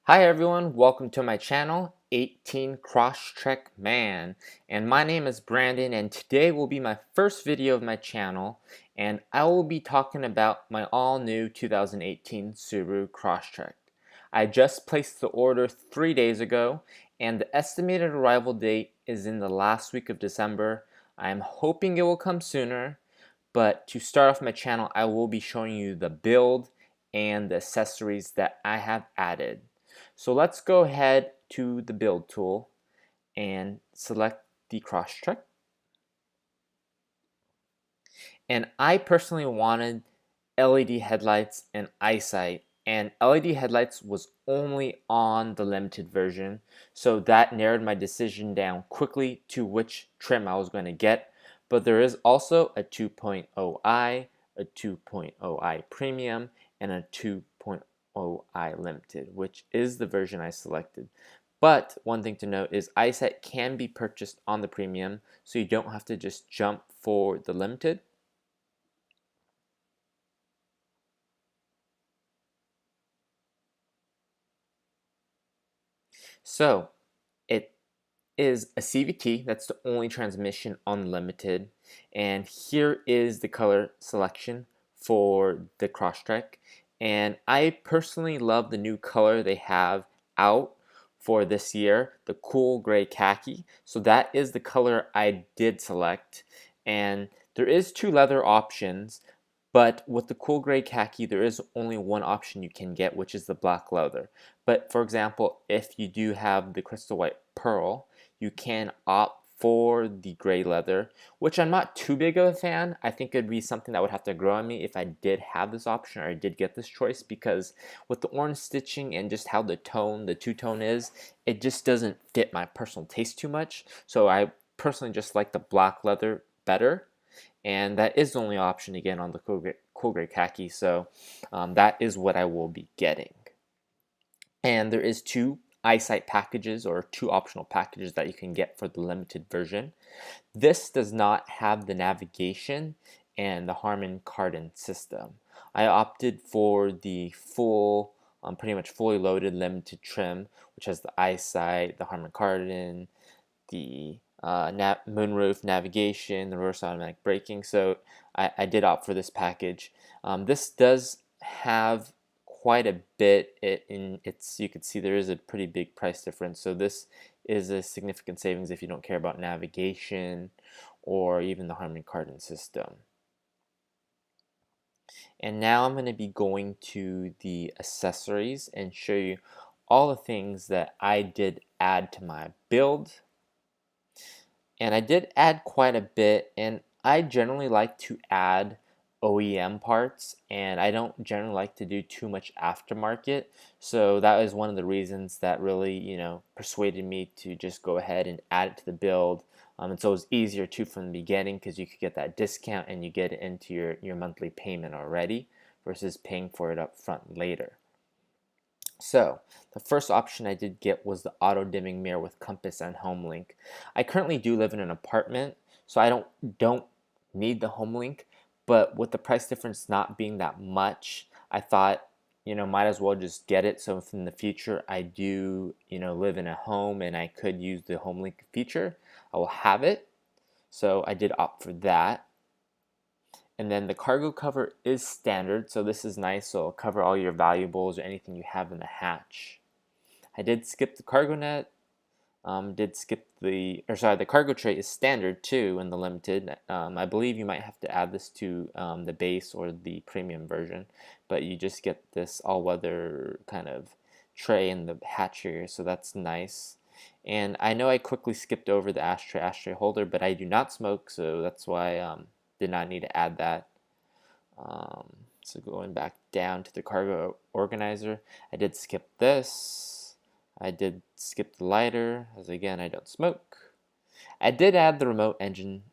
Hi everyone, welcome to my channel, 18 Crosstrek Man, and my name is Brandon, and today will be my first video of my channel, and I will be talking about my all-new 2018 Subaru Crosstrek. I just placed the order 3 days ago, and the estimated arrival date is in the last week of December. I am hoping it will come sooner, but to start off my channel, I will be showing you the build and the accessories that I have added. So let's go ahead to the build tool and select the Crosstrek. And I personally wanted LED headlights and Eyesight, and LED headlights was only on the limited version, so that narrowed my decision down quickly to which trim I was going to get. But there is also a 2.0i, a 2.0i Premium, and a 2.0i Limited, which is the version I selected. But one thing to note is Eyesight can be purchased on the Premium, so you don't have to just jump for the Limited. So it is a CVT, that's the only transmission unlimited, and here is the color selection for the Crosstrek, and I personally love the new color they have out for this year, the cool gray khaki. So that is the color I did select, and there is two leather options, but with the cool gray khaki there is only one option you can get, which is the black leather. But for example, if you do have the crystal white pearl, you can opt for the gray leather, which I'm not too big of a fan. I think it'd be something that would have to grow on me if I did have this option or I did get this choice, because with the orange stitching and just how the two-tone is, it just doesn't fit my personal taste too much. So I personally just like the black leather better, and that is the only option again on the cool gray khaki, so that is what I will be getting. And there is two Eyesight packages, or two optional packages that you can get for the limited version. This does not have the navigation and the Harman Kardon system. I opted for the full, pretty much fully loaded limited trim, which has the Eyesight, the Harman Kardon, the moonroof navigation, the reverse automatic braking. So I did opt for this package. This does have quite a bit in its, you can see there is a pretty big price difference, so this is a significant savings if you don't care about navigation or even the Harman Kardon system. And now I'm going to be going to the accessories and show you all the things that I did add to my build. And I did add quite a bit, and I generally like to add OEM parts, and I don't generally like to do too much aftermarket, so that was one of the reasons that really, persuaded me to just go ahead and add it to the build. It's always easier too from the beginning, because you could get that discount and you get it into your monthly payment already versus paying for it up front later. So the first option I did get was the auto dimming mirror with compass and Homelink. I currently do live in an apartment, so I don't need the Homelink, but with the price difference not being that much, I thought, might as well just get it, so if in the future I do, live in a home and I could use the Homelink feature, I will have it. So I did opt for that. And then the cargo cover is standard, so this is nice, so it'll cover all your valuables or anything you have in the hatch. I did skip the cargo net, the cargo tray is standard too in the limited. I believe you might have to add this to the base or the premium version, but you just get this all-weather kind of tray in the hatch area, so that's nice. And I know I quickly skipped over the ashtray holder, but I do not smoke, so that's why did not need to add that. So going back down to the cargo organizer, I did skip this. I did skip the lighter, as again I don't smoke. I did add the remote engine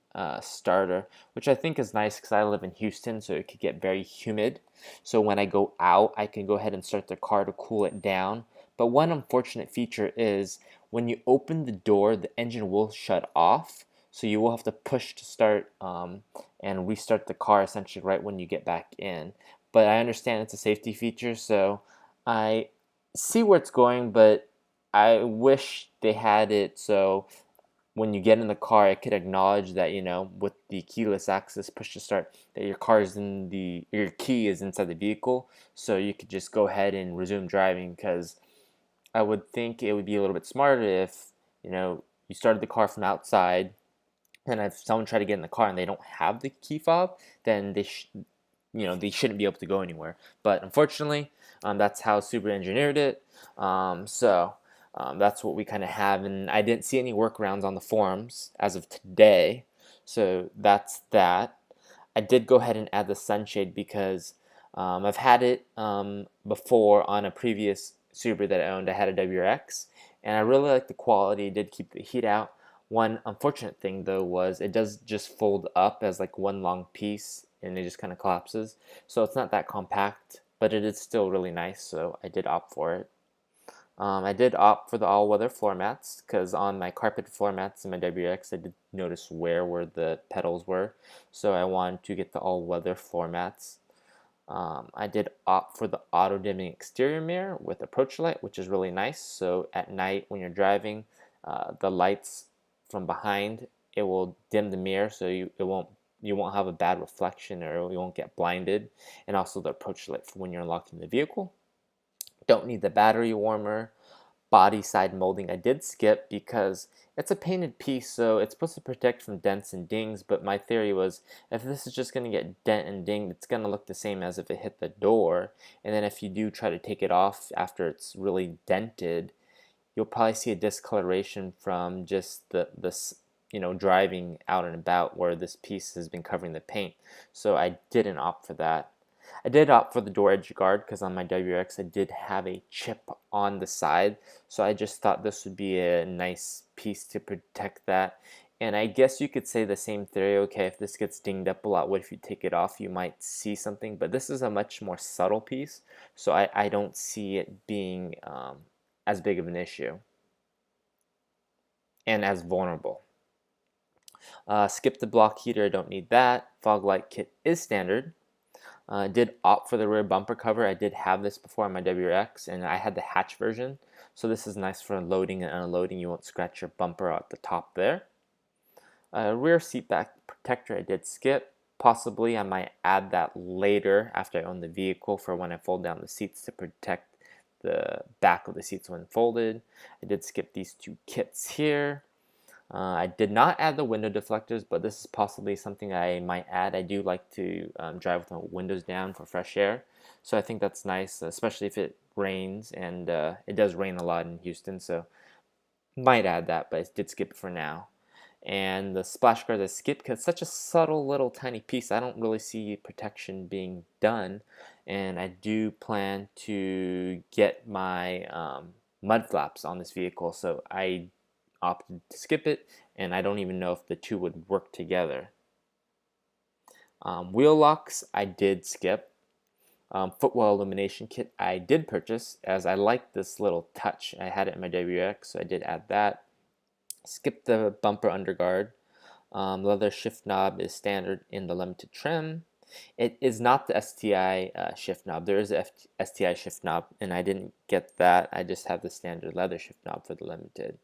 starter, which I think is nice because I live in Houston, so it could get very humid. So when I go out, I can go ahead and start the car to cool it down. But one unfortunate feature is when you open the door, the engine will shut off. So you will have to push to start and restart the car essentially right when you get back in. But I understand it's a safety feature, so I see where it's going, but I wish they had it so when you get in the car, it could acknowledge that, with the keyless access push to start, that your key is inside the vehicle, so you could just go ahead and resume driving. Because I would think it would be a little bit smarter if, you started the car from outside, and if someone tried to get in the car and they don't have the key fob, then they shouldn't be able to go anywhere. But unfortunately, that's how Subaru engineered it. That's what we kind of have, and I didn't see any workarounds on the forums as of today. So that's that. I did go ahead and add the sunshade because I've had it before on a previous Subaru that I owned. I had a WRX, and I really like the quality. It did keep the heat out. One unfortunate thing though was it does just fold up as like one long piece, and it just kind of collapses. So it's not that compact, but it is still really nice. So I did opt for it. I did opt for the all-weather floor mats because on my carpet floor mats in my WX, I did notice where the pedals were. So I wanted to get the all-weather floor mats. I did opt for the auto-dimming exterior mirror with approach light, which is really nice. So at night when you're driving, the lights from behind, it will dim the mirror, so you won't have a bad reflection, or you won't get blinded. And also the approach light for when you're unlocking the vehicle. Don't need the battery warmer. Body side molding I did skip because it's a painted piece, so it's supposed to protect from dents and dings, but my theory was if this is just going to get dent and dinged, it's going to look the same as if it hit the door. And then if you do try to take it off after it's really dented, you'll probably see a discoloration from just this driving out and about where this piece has been covering the paint. So I didn't opt for that. I did opt for the door edge guard because on my WRX I did have a chip on the side, so I just thought this would be a nice piece to protect that. And I guess you could say the same theory. Okay, if this gets dinged up a lot, what if you take it off? You might see something, but this is a much more subtle piece, so I don't see it being as big of an issue and as vulnerable. Skip the block heater, I don't need that. Fog light kit is standard. Did opt for the rear bumper cover. I did have this before on my WRX, and I had the hatch version, so this is nice for loading and unloading. You won't scratch your bumper at the top there. Rear seat back protector I did skip. Possibly I might add that later after I own the vehicle for when I fold down the seats to protect the back of the seats when folded. I did skip these two kits here. I did not add the window deflectors, but this is possibly something I might add. I do like to drive with my windows down for fresh air, so I think that's nice, especially if it rains, and it does rain a lot in Houston, so might add that, but I did skip it for now. And the splash guard I skipped because it's such a subtle little tiny piece. I don't really see protection being done, and I do plan to get my mud flaps on this vehicle, so I opted to skip it, and I don't even know if the two would work together. Wheel locks I did skip. Footwell illumination kit I did purchase, as I like this little touch. I had it in my WX, so I did add that. Skip the bumper underguard. Leather shift knob is standard in the limited trim. It is not the STI shift knob. There is a STI shift knob, and I didn't get that. I just have the standard leather shift knob for the limited.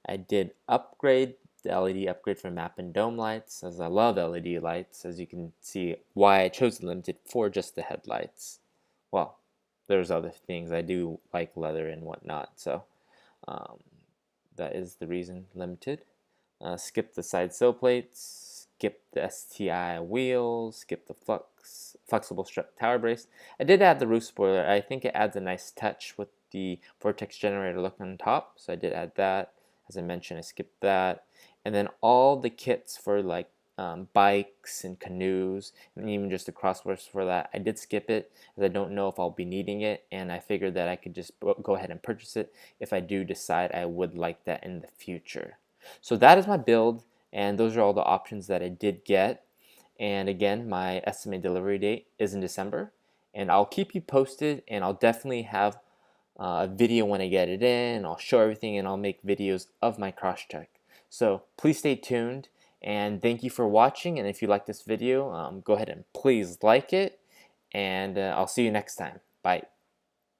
I did upgrade the LED upgrade for map and dome lights, as I love LED lights. As you can see, why I chose the limited for just the headlights. Well, there's other things. I do like leather and whatnot, so that is the reason limited. Skip the side sill plates, skip the STI wheels, skip the flexible strut tower brace. I did add the roof spoiler. I think it adds a nice touch with the vortex generator look on top, so I did add that. As I mentioned, I skipped that. And then all the kits for like bikes and canoes, and even just the crossworks for that, I did skip it as I don't know if I'll be needing it, and I figured that I could just go ahead and purchase it if I do decide I would like that in the future. So that is my build, and those are all the options that I did get. And again, my estimated delivery date is in December, and I'll keep you posted, and I'll definitely have a video when I get it in. I'll show everything, and I'll make videos of my Crosstrek. So please stay tuned, and thank you for watching. And if you like this video, go ahead and please like it, and I'll see you next time. Bye.